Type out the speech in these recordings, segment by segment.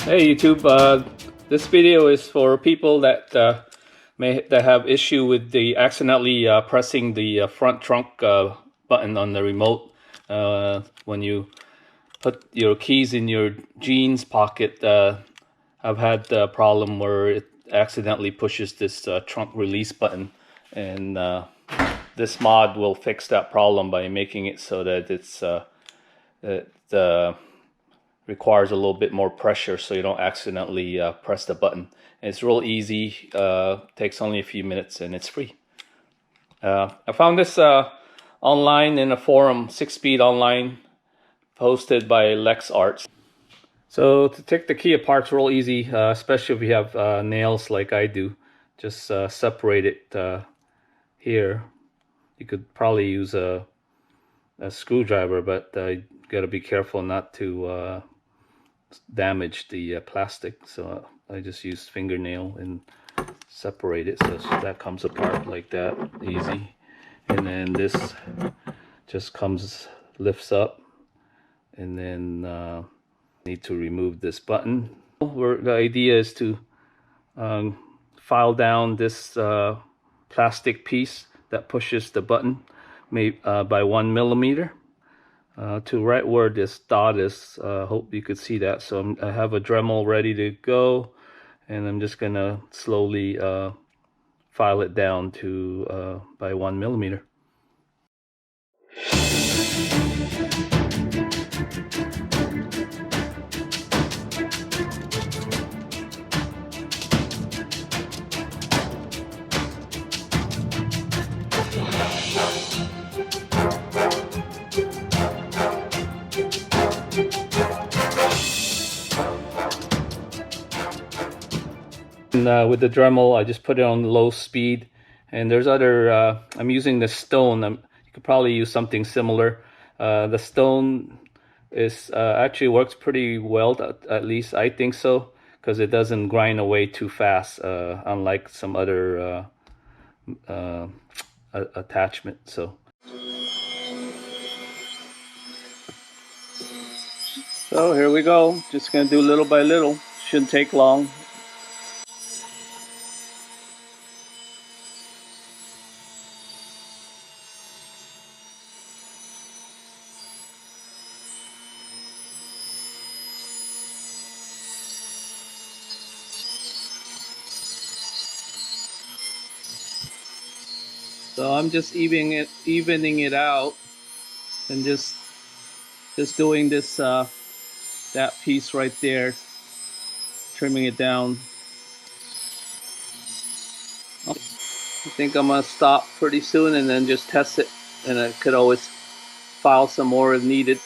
Hey YouTube, this video is for people that have issue with the accidentally pressing the front trunk button on the remote when you put your keys in your jeans pocket. I've had the problem where it accidentally pushes this trunk release button, and this mod will fix that problem by making it so that it requires a little bit more pressure so you don't accidentally press the button. And it's real easy, takes only a few minutes, and it's free. I found this online in a forum, 6-Speed Online, posted by LexArts. So to take the key apart is real easy, especially if you have nails like I do. Just separate it here. You could probably use a screwdriver, but you gotta be careful not to damage the plastic. So I just use fingernail and separate it so that comes apart like that, easy. And then this just lifts up, and then need to remove this button. The idea is to file down this plastic piece that pushes the button by 1 millimeter. To right where this dot is. Hope you could see that. So I have a Dremel ready to go, and I'm just gonna slowly file it down to by 1 millimeter. And with the Dremel, I just put it on low speed. And there's other, I'm using the stone. You could probably use something similar. The stone is actually works pretty well, at least I think so, because it doesn't grind away too fast, unlike some other attachment. So here we go. Just gonna do little by little. Shouldn't take long. So I'm just evening it out, and just doing this that piece right there, trimming it down. I think I'm gonna stop pretty soon and then just test it, and I could always file some more if needed.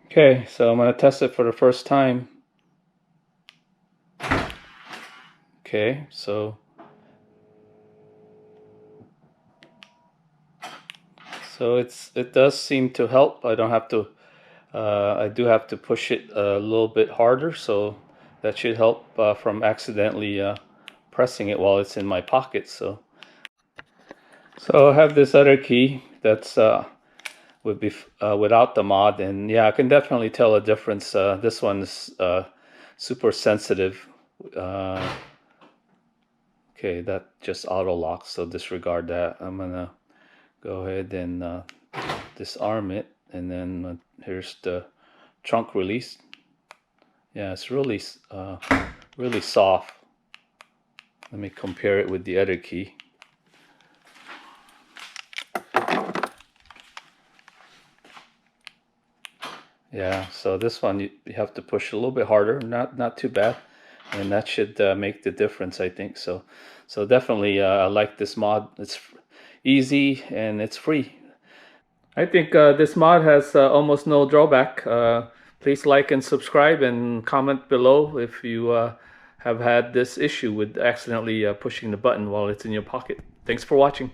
Okay, so I'm gonna test it for the first time. Okay, so it does seem to help. I don't have to, I do have to push it a little bit harder, so that should help from accidentally pressing it while it's in my pocket. So I have this other key that's would be without the mod, and yeah, I can definitely tell a difference. This one is super sensitive. Okay, that just auto locks, so disregard that. I'm gonna go ahead and disarm it, and then here's the trunk release. Yeah, it's really really soft. Let me compare it with the other key. Yeah, so this one you have to push a little bit harder, not too bad, and that should make the difference, I think. So definitely I like this mod. It's easy and it's free. I think this mod has almost no drawback. Please like and subscribe and comment below if you have had this issue with accidentally pushing the button while it's in your pocket. Thanks for watching.